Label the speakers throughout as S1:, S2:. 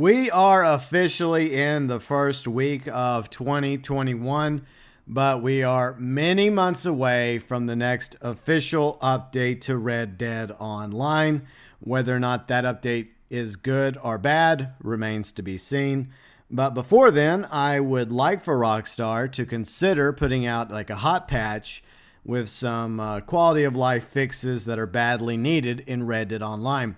S1: We are officially in the first week of 2021, but we are many months away from the next official update to Red Dead Online. Whether or not that update is good or bad remains to be seen. But before then, I would like for Rockstar to consider putting out like a hot patch with some quality of life fixes that are badly needed in Red Dead Online.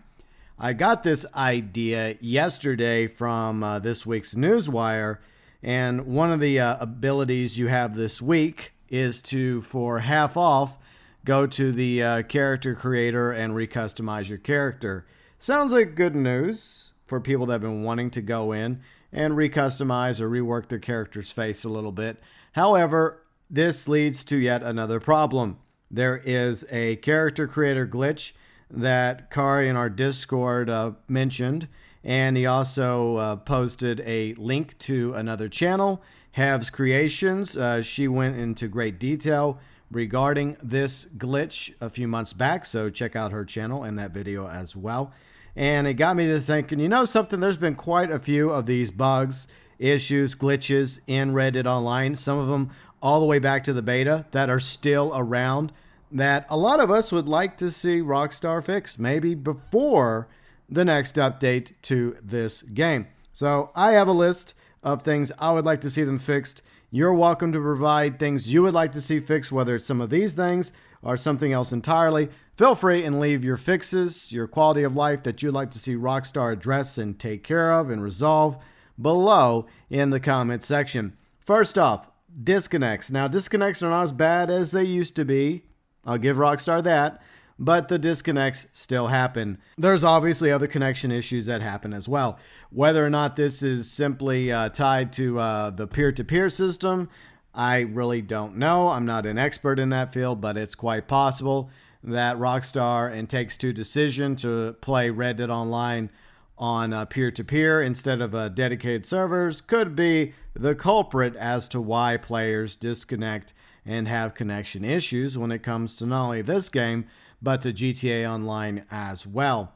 S1: I got this idea yesterday from this week's Newswire, and one of the abilities you have this week is to, for half off, go to the character creator and recustomize your character. Sounds like good news for people that have been wanting to go in and recustomize or rework their character's face a little bit. However, this leads to yet another problem. There is a character creator glitch that Kari in our Discord mentioned, and he also posted a link to another channel, Hav's Creations. She went into great detail regarding this glitch a few months back, so check out her channel and that video as well. And it got me to thinking, you know something, there's been quite a few of these bugs, issues, glitches in Red Dead Online, some of them all the way back to the beta that are still around, that a lot of us would like to see Rockstar fix, maybe before the next update to this game. So I have a list of things I would like to see them fixed. You're welcome to provide things you would like to see fixed, whether it's some of these things or something else entirely. Feel free and leave your fixes, your quality of life that you'd like to see Rockstar address and take care of and resolve below in the comment section. First off, disconnects. Now, disconnects are not as bad as they used to be. I'll give Rockstar that, but the disconnects still happen. There's obviously other connection issues that happen as well. Whether or not this is simply tied to the peer-to-peer system, I really don't know. I'm not an expert in that field, but it's quite possible that Rockstar and Takes-Two decision to play Red Dead Online on peer-to-peer instead of dedicated servers could be the culprit as to why players disconnect and have connection issues when it comes to not only this game, but to GTA Online as well.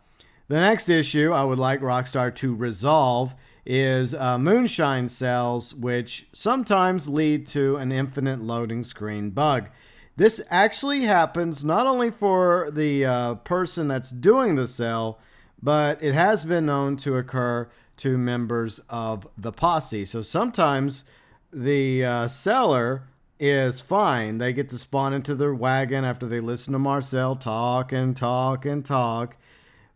S1: The next issue I would like Rockstar to resolve is Moonshine Cells, which sometimes lead to an infinite loading screen bug. This actually happens not only for the person that's doing the cell, but it has been known to occur to members of the posse. So sometimes the seller is fine. They get to spawn into their wagon after they listen to Marcel talk and talk and talk.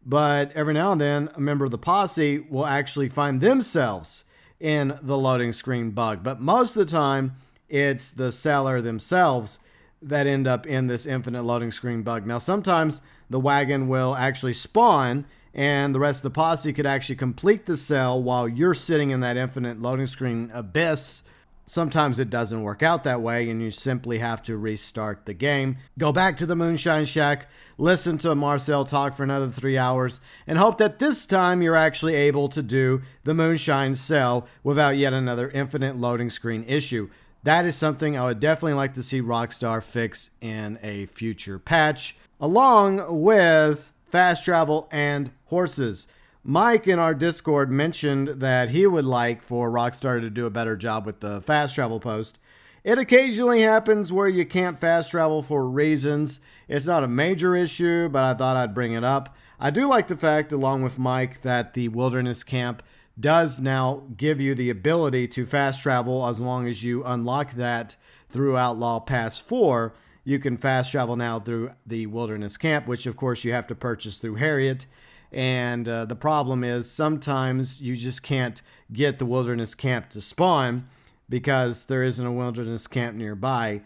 S1: But every now and then, a member of the posse will actually find themselves in the loading screen bug. But most of the time, it's the seller themselves that end up in this infinite loading screen bug. Now, sometimes the wagon will actually spawn and the rest of the posse could actually complete the cell while you're sitting in that infinite loading screen abyss. Sometimes it doesn't work out that way, and you simply have to restart the game. Go back to the Moonshine Shack, listen to Marcel talk for another 3 hours, and hope that this time you're actually able to do the Moonshine Cell without yet another infinite loading screen issue. That is something I would definitely like to see Rockstar fix in a future patch, along with fast travel and horses. Mike in our Discord mentioned that he would like for Rockstar to do a better job with the fast travel post. It occasionally happens where you can't fast travel for reasons. It's not a major issue, but I thought I'd bring it up. I do like the fact, along with Mike, that the Wilderness Camp does now give you the ability to fast travel as long as you unlock that through Outlaw Pass 4. You can fast travel now through the Wilderness Camp, which of course you have to purchase through Harriet. And the problem is sometimes you just can't get the Wilderness Camp to spawn because there isn't a Wilderness Camp nearby.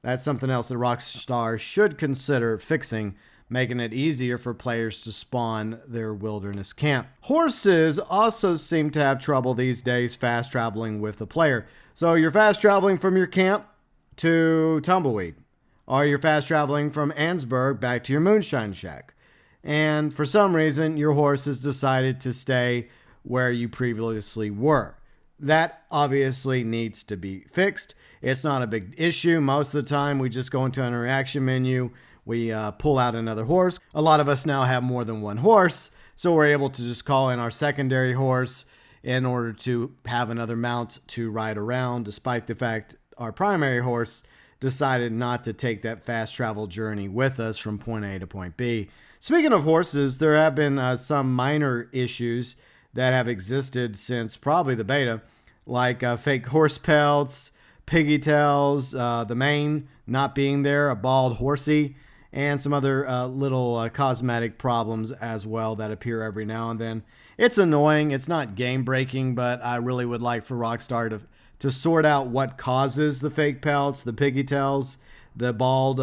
S1: That's something else that Rockstar should consider fixing, making it easier for players to spawn their Wilderness Camp. Horses also seem to have trouble these days fast traveling with the player. So you're fast traveling from your camp to Tumbleweed, or you're fast traveling from Ansburg back to your Moonshine Shack. And for some reason, your horse has decided to stay where you previously were. That obviously needs to be fixed. It's not a big issue. Most of the time, we just go into an interaction menu. We pull out another horse. A lot of us now have more than one horse, so we're able to just call in our secondary horse in order to have another mount to ride around, despite the fact our primary horse decided not to take that fast travel journey with us from point A to point B. Speaking of horses, there have been some minor issues that have existed since probably the beta, like fake horse pelts, piggy tails, the mane not being there, a bald horsey, and some other little cosmetic problems as well that appear every now and then. It's annoying. It's not game breaking, but I really would like for Rockstar to sort out what causes the fake pelts, the piggy tails, the bald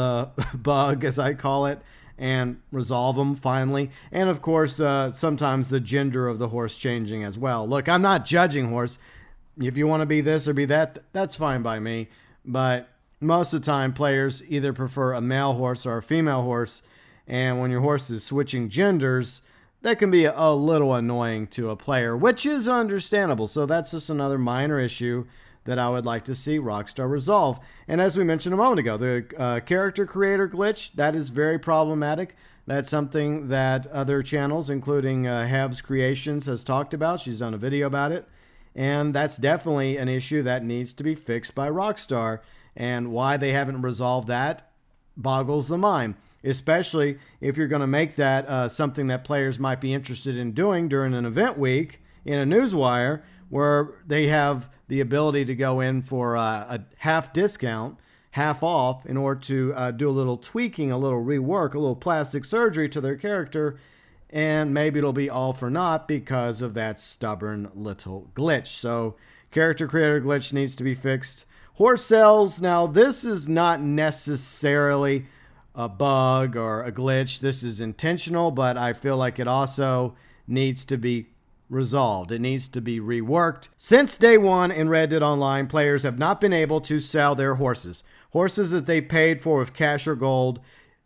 S1: bug, as I call it, and resolve them finally. And of course, sometimes the gender of the horse changing as well. Look, I'm not judging horse. If you want to be this or be that, that's fine by me. But most of the time, players either prefer a male horse or a female horse. And when your horse is switching genders, that can be a little annoying to a player, which is understandable. So that's just another minor issue that I would like to see Rockstar resolve. And as we mentioned a moment ago, the character creator glitch, that is very problematic. That's something that other channels, including Hav's Creations, has talked about. She's done a video about it. And that's definitely an issue that needs to be fixed by Rockstar. And why they haven't resolved that boggles the mind, especially if you're going to make that something that players might be interested in doing during an event week in a newswire, where they have the ability to go in for a half discount, half off, in order to do a little tweaking, a little rework, a little plastic surgery to their character, and maybe it'll be all for naught because of that stubborn little glitch. So character creator glitch needs to be fixed. Horse cells, now this is not necessarily a bug or a glitch. This is intentional, but I feel like it also needs to be resolved. It needs to be reworked. Since day one in Red Dead Online, players have not been able to sell their horses. Horses that they paid for with cash or gold.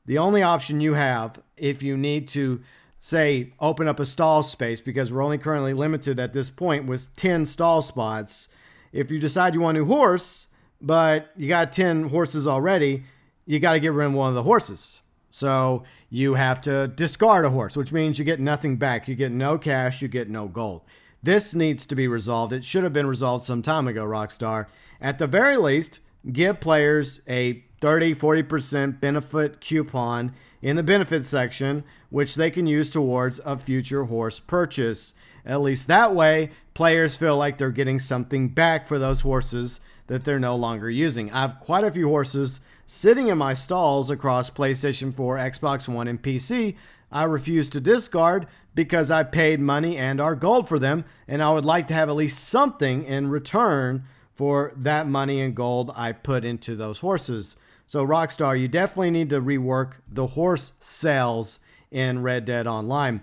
S1: The only option you have, if you need to, say, open up a stall space, because we're only currently limited at this point with 10 stall spots. If you decide you want a new horse, but you got 10 horses already, you got to get rid of one of the horses. So you have to discard a horse, which means you get nothing back. You get no cash, you get no gold. This needs to be resolved. It should have been resolved some time ago, Rockstar. At the very least, give players a 30-40% benefit coupon in the benefits section, which they can use towards a future horse purchase. At least that way, players feel like they're getting something back for those horses that they're no longer using. I have quite a few horses sitting in my stalls across PlayStation 4, Xbox One, and PC. I refuse to discard because I paid money and our gold for them, and I would like to have at least something in return for that money and gold I put into those horses. So Rockstar, you definitely need to rework the horse sales in Red Dead Online.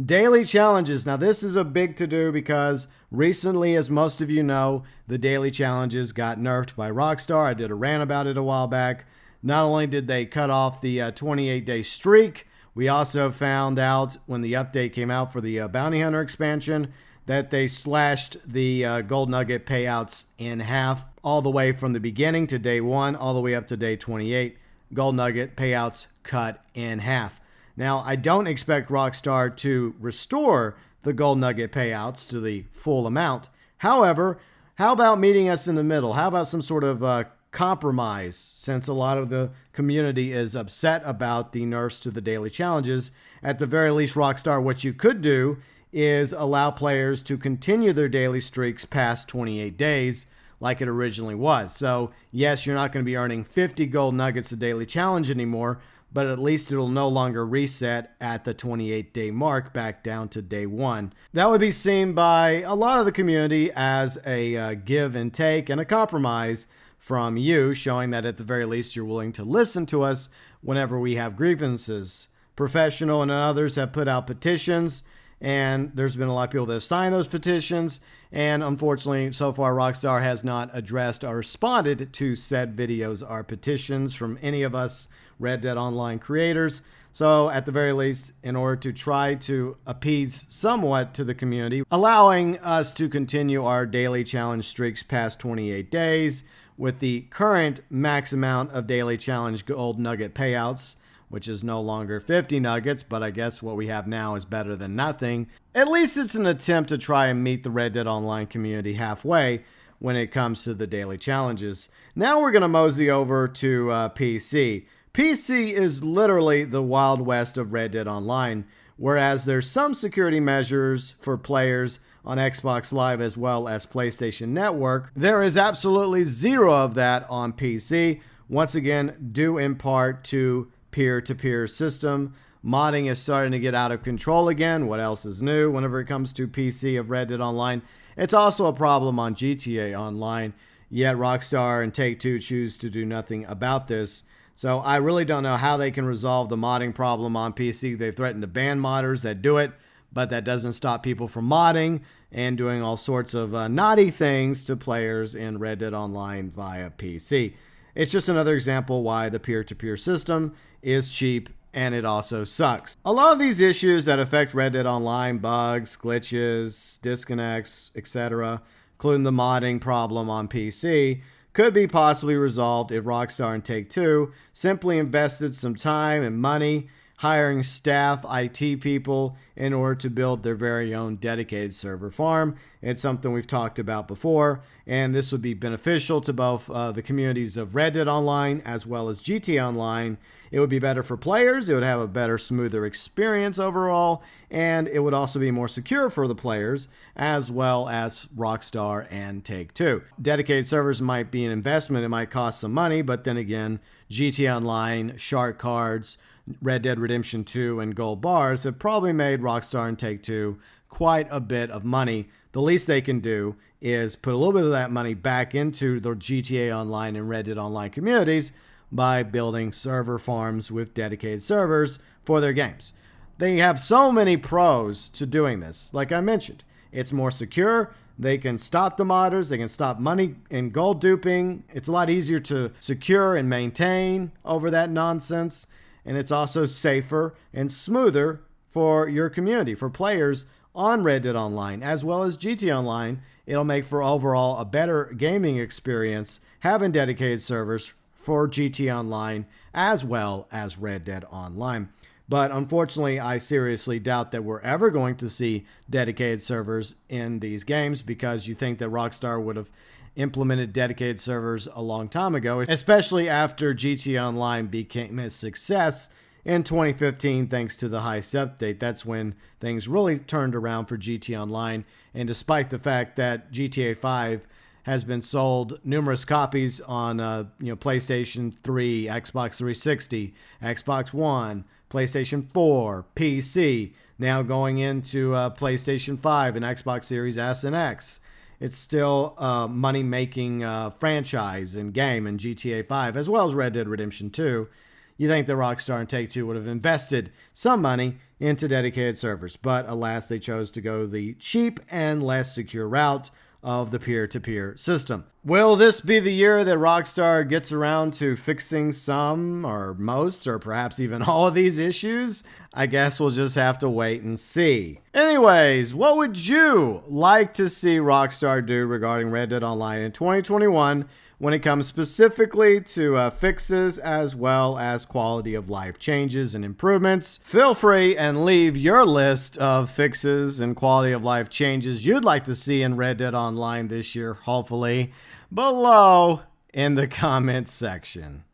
S1: Daily challenges. Now this is a big to-do because recently, as most of you know, the daily challenges got nerfed by Rockstar. I did a rant about it a while back. Not only did they cut off the 28-day streak, we also found out when the update came out for the Bounty Hunter expansion that they slashed the gold nugget payouts in half, all the way from the beginning to day 1 all the way up to day 28. Gold nugget payouts cut in half. Now, I don't expect Rockstar to restore the gold nugget payouts to the full amount. However, how about meeting us in the middle? How about some sort of compromise, since a lot of the community is upset about the nerfs to the daily challenges? At the very least, Rockstar, what you could do is allow players to continue their daily streaks past 28 days like it originally was. So, yes, you're not going to be earning 50 gold nuggets a daily challenge anymore, but at least it'll no longer reset at the 28-day mark back down to day 1. That would be seen by a lot of the community as a give and take and a compromise from you, showing that at the very least you're willing to listen to us whenever we have grievances. Professional and others have put out petitions, and there's been a lot of people that have signed those petitions, and unfortunately, so far, Rockstar has not addressed or responded to said videos or petitions from any of us Red Dead Online creators. So at the very least, in order to try to appease somewhat to the community, allowing us to continue our daily challenge streaks past 28 days with the current max amount of daily challenge gold nugget payouts, which is no longer 50 nuggets, but I guess what we have now is better than nothing. At least it's an attempt to try and meet the Red Dead Online community halfway when it comes to the daily challenges. Now we're going to mosey over to PC. PC is literally the Wild West of Red Dead Online, whereas there's some security measures for players on Xbox Live as well as PlayStation Network. There is absolutely zero of that on PC. Once again, due in part to peer-to-peer system. Modding is starting to get out of control again. What else is new whenever it comes to PC of Red Dead Online? It's also a problem on GTA Online, yet Rockstar and Take-Two choose to do nothing about this. So I really don't know how they can resolve the modding problem on PC. They threaten to ban modders that do it, but that doesn't stop people from modding and doing all sorts of naughty things to players in Red Dead Online via PC. It's just another example why the peer-to-peer system is cheap and it also sucks. A lot of these issues that affect Red Dead Online, bugs, glitches, disconnects, etc., including the modding problem on PC, could be possibly resolved if Rockstar and Take-Two simply invested some time and money hiring staff, IT people, in order to build their very own dedicated server farm. It's something we've talked about before, and this would be beneficial to both the communities of Red Dead Online as well as GTA Online. It would be better for players, it would have a better, smoother experience overall, and it would also be more secure for the players as well as Rockstar and Take-Two. Dedicated servers might be an investment, it might cost some money, but then again, GTA Online, Shark Cards, Red Dead Redemption 2, and GeauxBurns have probably made Rockstar and Take-Two quite a bit of money. The least they can do is put a little bit of that money back into the GTA Online and Red Dead Online communities by building server farms with dedicated servers for their games. They have so many pros to doing this. Like I mentioned, it's more secure. They can stop the modders. They can stop money and gold duping. It's a lot easier to secure and maintain over that nonsense. And it's also safer and smoother for your community, for players on Red Dead Online, as well as GTA Online. It'll make for overall a better gaming experience having dedicated servers for GTA Online as well as Red Dead Online. But unfortunately, I seriously doubt that we're ever going to see dedicated servers in these games, because you think that Rockstar would have implemented dedicated servers a long time ago, especially after GTA Online became a success in 2015 thanks to the Heist update. That's when things really turned around for GTA Online, and despite the fact that GTA 5 has been sold numerous copies on PlayStation 3, Xbox 360, Xbox One, PlayStation 4, PC, now going into PlayStation 5 and Xbox Series S and X. It's still a money-making franchise and game in GTA 5, as well as Red Dead Redemption 2. You think that Rockstar and Take-Two would have invested some money into dedicated servers, but alas, they chose to go the cheap and less secure route of the peer-to-peer system. Will this be the year that Rockstar gets around to fixing some or most or perhaps even all of these issues? I guess we'll just have to wait and see. Anyways, what would you like to see Rockstar do regarding Red Dead Online in 2021 when it comes specifically to fixes as well as quality of life changes and improvements? Feel free and leave your list of fixes and quality of life changes you'd like to see in Red Dead Online this year, hopefully, below in the comments section.